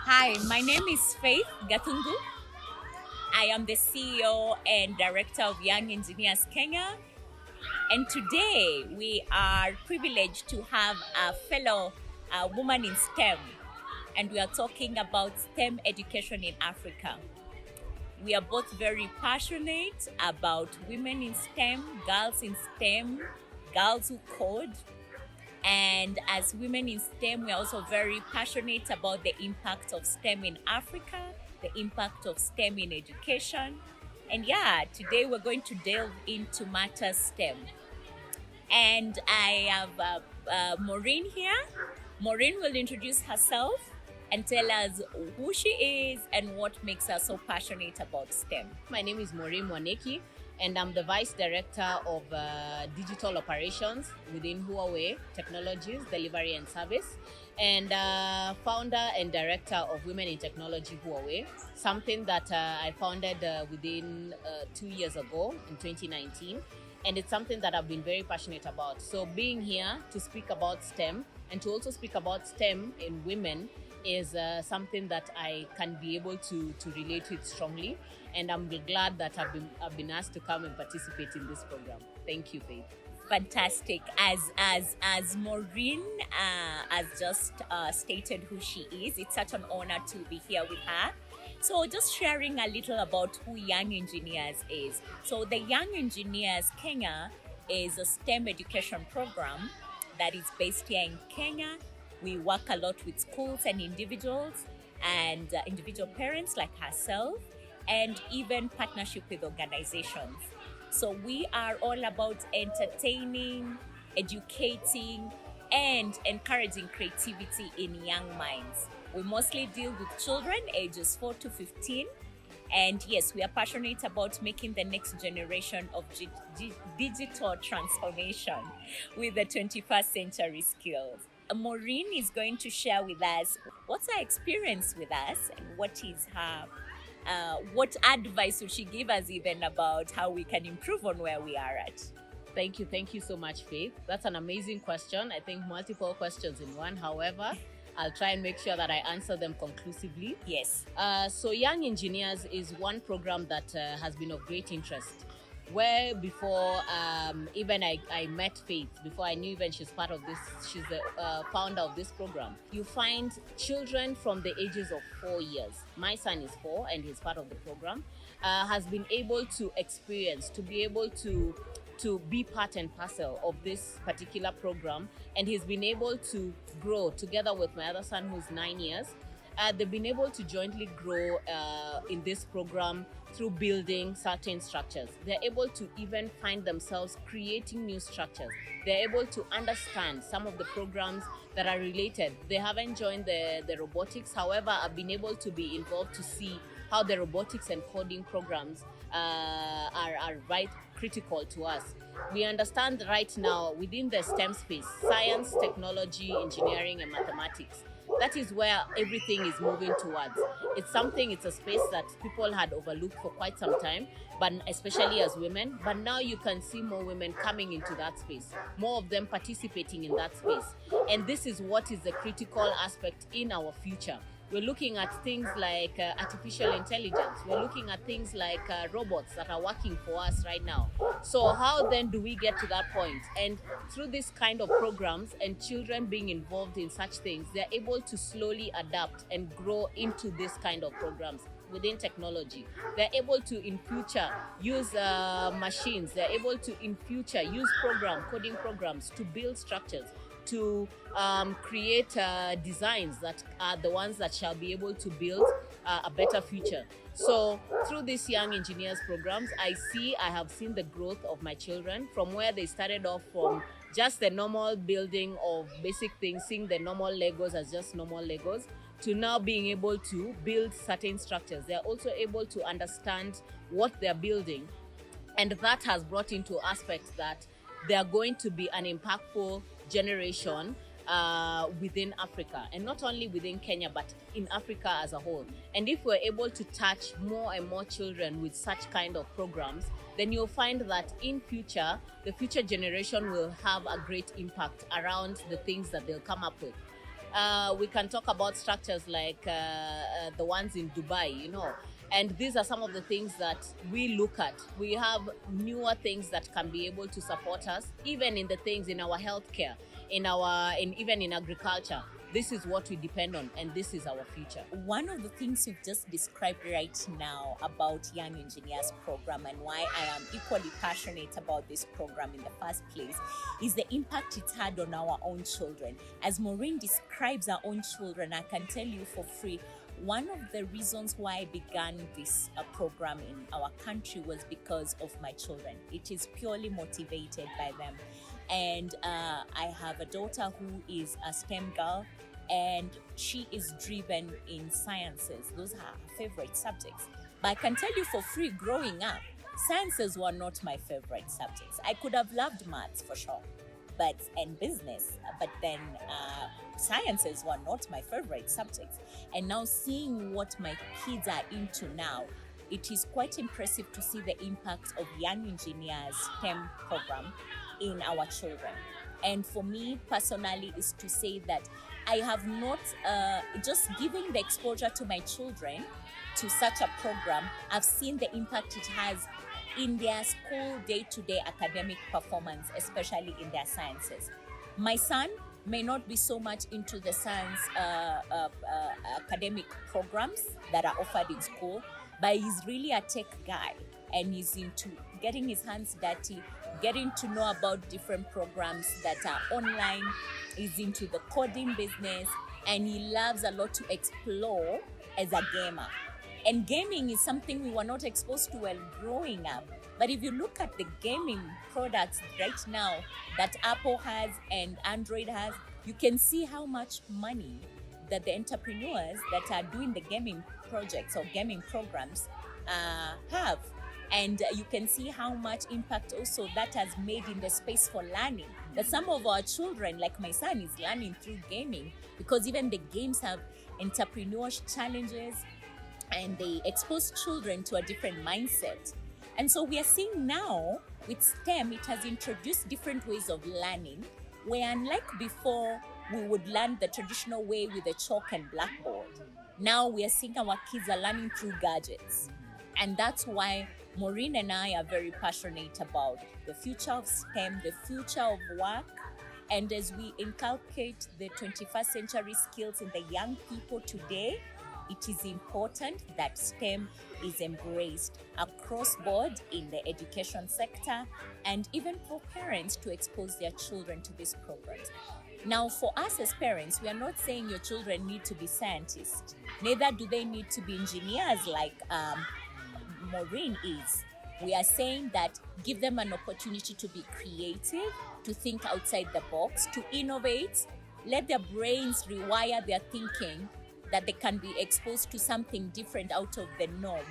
Hi, my name is Faith Gathungu. I am the CEO and Director of Young Engineers Kenya. And today we are privileged to have a fellow woman in STEM. And we are talking about STEM education in Africa. We are both very passionate about women in STEM, girls in STEM, girls who code. And as women in STEM, we're also very passionate about the impact of STEM in Africa, the impact of STEM in education. And yeah, today we're going to delve into matters STEM. And I have Maureen here. Maureen will introduce herself and tell us who she is and what makes her so passionate about STEM. My name is Maureen Mwaniki, and I'm the Vice Director of Digital Operations within Huawei Technologies, Delivery and Service, and founder and Director of Women in Technology Huawei, something that I founded within 2 years ago in 2019. And it's something that I've been very passionate about. So being here to speak about STEM and to also speak about STEM in women is something that I can be able to relate with strongly, and I'm glad that I've been asked to come and participate in this program. Thank you, Faith. Fantastic. As Maureen has just stated who she is, it's such an honor to be here with her. So just sharing a little about who Young Engineers is. So the Young Engineers Kenya is a STEM education program that is based here in Kenya. We work a lot with schools and individuals and individual parents like herself, and even partnership with organizations. So we are all about entertaining, educating, and encouraging creativity in young minds. We mostly deal with children ages 4 to 15. And yes, we are passionate about making the next generation of digital transformation with the 21st century skills. Maureen is going to share with us what's her experience with us and what is her what advice would she give us even about how we can improve on where we are at. Thank you so much, Faith. That's an amazing question. I think multiple questions in one. However, I'll try and make sure that I answer them conclusively. Yes. So Young Engineers is one program that has been of great interest. Where before even I met Faith, before I knew even she's part of this, she's the founder of this program. You find children from the ages of 4 years. My son is 4 and he's part of the program. Has been able to experience, to be able to be part and parcel of this particular program, and he's been able to grow together with my other son who's 9 years. They've been able to jointly grow in this program through building certain structures. They're able to even find themselves creating new structures. They're able to understand some of the programs that are related. They haven't joined the robotics, however, I've been able to be involved to see how the robotics and coding programs are right critical to us. We understand right now within the STEM space, science, technology, engineering, and mathematics, that is where everything is moving towards. It's a space that people had overlooked for quite some time, but especially as women. But now you can see more women coming into that space, more of them participating in that space. And this is what is the critical aspect in our future. We're looking at things like artificial intelligence. We're looking at things like robots that are working for us right now. So how then do we get to that point? And through this kind of programs and children being involved in such things, they're able to slowly adapt and grow into this kind of programs within technology. They're able to in future use machines. They're able to in future use coding programs to build structures, to create designs that are the ones that shall be able to build a better future. So through these Young Engineers programs, I have seen the growth of my children from where they started off from just the normal building of basic things, seeing the normal Legos as just normal Legos, to now being able to build certain structures. They're also able to understand what they're building, and that has brought into aspects that they are going to be an impactful generation within Africa, and not only within Kenya but in Africa as a whole. And if we're able to touch more and more children with such kind of programs, then you'll find that in future, the future generation will have a great impact around the things that they'll come up with. We can talk about structures like the ones in Dubai, and these are some of the things that we look at. We have newer things that can be able to support us, even in the things in our healthcare, even in agriculture. This is what we depend on, and this is our future. One of the things you've just described right now about Young Engineers Program and why I am equally passionate about this program in the first place is the impact it's had on our own children. As Maureen describes our own children, I can tell you for free, one of the reasons why I began this program in our country was because of my children. It is purely motivated by them. And I have a daughter who is a STEM girl, and she is driven in sciences. Those are her favorite subjects. But I can tell you for free, growing up, sciences were not my favorite subjects. I could have loved maths for sure, and business, but then sciences were not my favorite subjects. And now seeing what my kids are into now, it is quite impressive to see the impact of Young Engineers STEM program in our children. And for me personally is to say that I have not just giving the exposure to my children to such a program, I've seen the impact it has in their school day-to-day academic performance, especially in their sciences. My son may not be so much into the science academic programs that are offered in school, but he's really a tech guy, and he's into getting his hands dirty, getting to know about different programs that are online. He's into the coding business, and he loves a lot to explore as a gamer. And gaming is something we were not exposed to while growing up. But if you look at the gaming products right now that Apple has and Android has, you can see how much money that the entrepreneurs that are doing the gaming projects or gaming programs have. And you can see how much impact also that has made in the space for learning. That some of our children, like my son, is learning through gaming, because even the games have entrepreneurship challenges, and they expose children to a different mindset. And so we are seeing now with STEM, it has introduced different ways of learning, where unlike before, we would learn the traditional way with a chalk and blackboard. Now we are seeing our kids are learning through gadgets. And that's why Maureen and I are very passionate about the future of STEM, the future of work. And as we inculcate the 21st century skills in the young people today, it is important that STEM is embraced across board in the education sector, and even for parents to expose their children to these programs. Now, for us as parents, we are not saying your children need to be scientists. Neither do they need to be engineers like Maureen is. We are saying that give them an opportunity to be creative, to think outside the box, to innovate, let their brains rewire their thinking, that they can be exposed to something different out of the norm.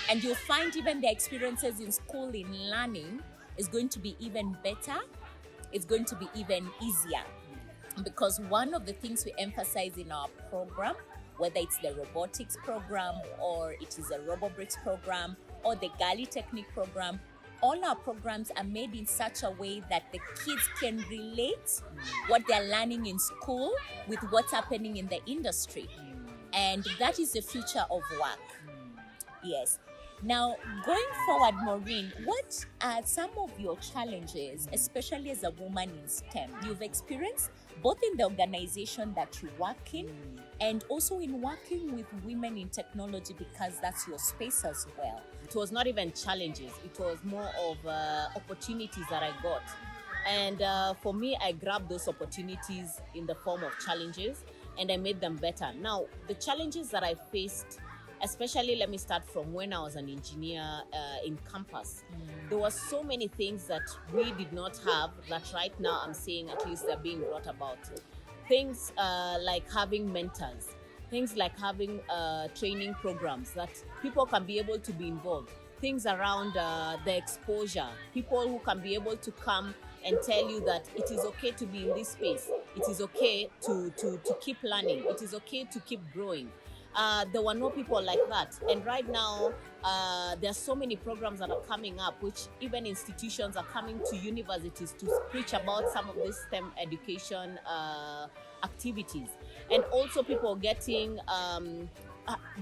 And you'll find even their experiences in school in learning is going to be even better. It's going to be even easier. Because one of the things we emphasize in our program, whether it's the robotics program or it is a RoboBricks program or the Gali Technique program, all our programs are made in such a way that the kids can relate what they're learning in school with what's happening in the industry. And that is the future of work. Yes. Now, going forward, Maureen, what are some of your challenges, especially as a woman in STEM, you've experienced both in the organization that you work in and also in working with women in technology, because that's your space as well? It was not even challenges. It was more of opportunities that I got. And for me, I grabbed those opportunities in the form of challenges, and I made them better. Now, the challenges that I faced, especially let me start from when I was an engineer in campus. There were so many things that we did not have that right now I'm saying at least they're being brought about. Things like having mentors, things like having training programs that people can be able to be involved, things around the exposure, people who can be able to come and tell you that it is okay to be in this space. It is okay to keep learning. It is okay to keep growing. There were no people like that. And right now, there are so many programs that are coming up, which even institutions are coming to universities to preach about some of these STEM education activities. and also people getting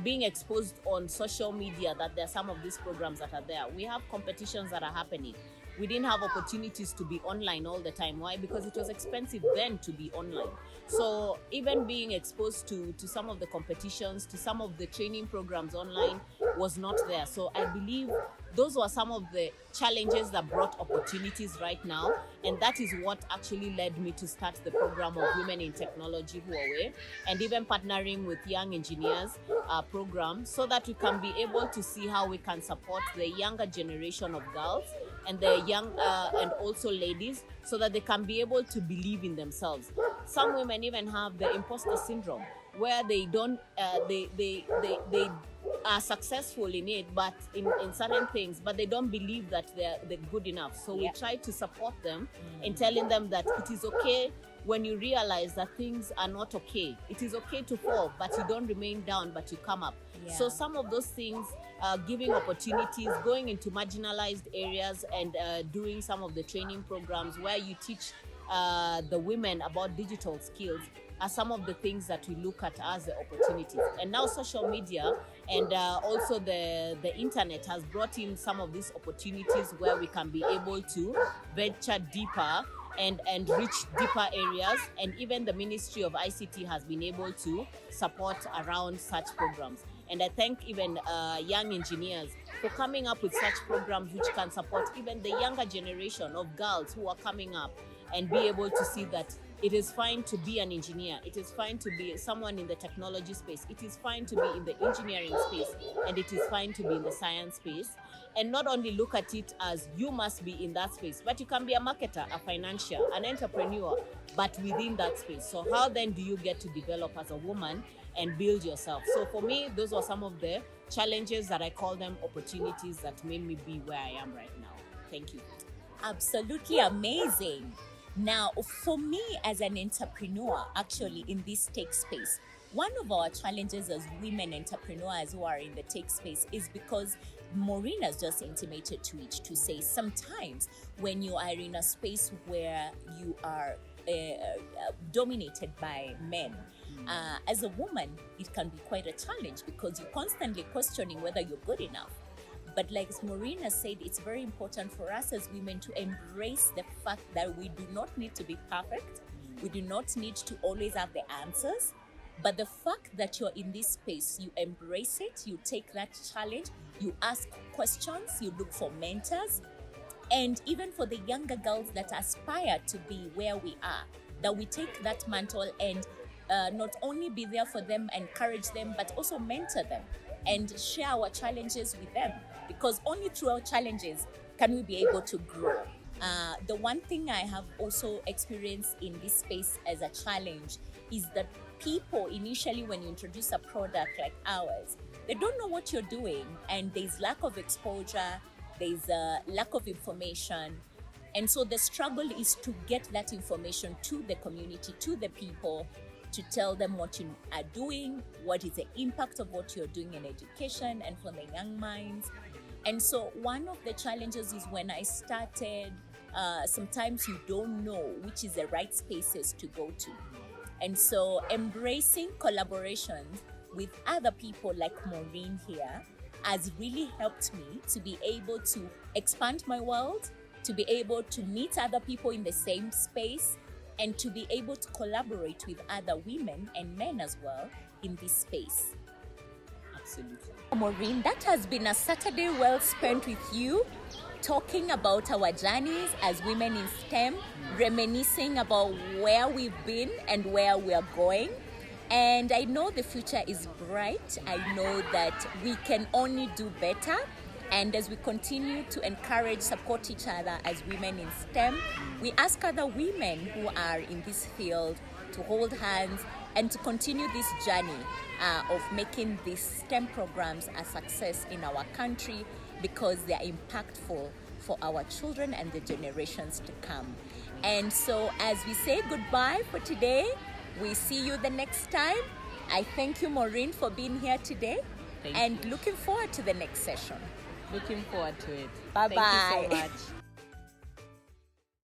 being exposed on social media that there are some of these programs that are there. We have competitions that are happening. We didn't have opportunities to be online all the time. Why? Because it was expensive then to be online. So even being exposed to some of the competitions, to some of the training programs online was not there. So I believe those were some of the challenges that brought opportunities right now. And that is what actually led me to start the program of Women in Technology, Huawei, and even partnering with Young Engineers program, so that we can be able to see how we can support the younger generation of girls and the young and also ladies, so that they can be able to believe in themselves. Some women even have the imposter syndrome, where they don't they are successful in it, but in certain things, but they don't believe that they're good enough. So we try to support them in telling them that it is okay when you realize that things are not okay. It is okay to fall, but you don't remain down, but you come up. So some of those things, giving opportunities, going into marginalized areas, and doing some of the training programs where you teach the women about digital skills, are some of the things that we look at as the opportunities. And now social media and also the internet has brought in some of these opportunities where we can be able to venture deeper and reach deeper areas. And even the Ministry of ICT has been able to support around such programs. And I thank even Young Engineers for coming up with such programs which can support even the younger generation of girls who are coming up, and be able to see that it is fine to be an engineer. It is fine to be someone in the technology space. It is fine to be in the engineering space. And it is fine to be in the science space. And not only look at it as you must be in that space, but you can be a marketer, a financier, an entrepreneur, but within that space. So how then do you get to develop as a woman and build yourself? So for me, those were some of the challenges that I call them opportunities that made me be where I am right now. Thank you. Absolutely amazing. Now, for me as an entrepreneur, actually in this tech space, one of our challenges as women entrepreneurs who are in the tech space is because Maureen has just intimated to it, to say sometimes when you are in a space where you are dominated by men, as a woman, it can be quite a challenge because you're constantly questioning whether you're good enough. But like Maureen has said, it's very important for us as women to embrace the fact that we do not need to be perfect. We do not need to always have the answers. But the fact that you're in this space, you embrace it, you take that challenge, you ask questions, you look for mentors. And even for the younger girls that aspire to be where we are, that we take that mantle and not only be there for them, encourage them, but also mentor them and share our challenges with them. Because only through our challenges can we be able to grow. The one thing I have also experienced in this space as a challenge is that people initially, when you introduce a product like ours, they don't know what you're doing, and there's lack of exposure, there's a lack of information. And so the struggle is to get that information to the community, to the people, to tell them what you are doing, what is the impact of what you're doing in education and for the young minds. And so one of the challenges is when I started, sometimes you don't know which is the right spaces to go to. And so embracing collaborations with other people like Maureen here has really helped me to be able to expand my world, to be able to meet other people in the same space, and to be able to collaborate with other women and men as well in this space. Absolutely. Maureen, that has been a Saturday well spent with you, talking about our journeys as women in STEM, reminiscing about where we've been and where we are going. And I know the future is bright. I know that we can only do better. And as we continue to encourage, support each other as women in STEM, we ask other women who are in this field to hold hands and to continue this journey of making these STEM programs a success in our country, because they are impactful for our children and the generations to come. And so as we say goodbye for today, we see you the next time. I thank you, Maureen, for being here today. Thank and you. looking forward to the next session. Looking forward to it. Bye-bye. Thank you so much.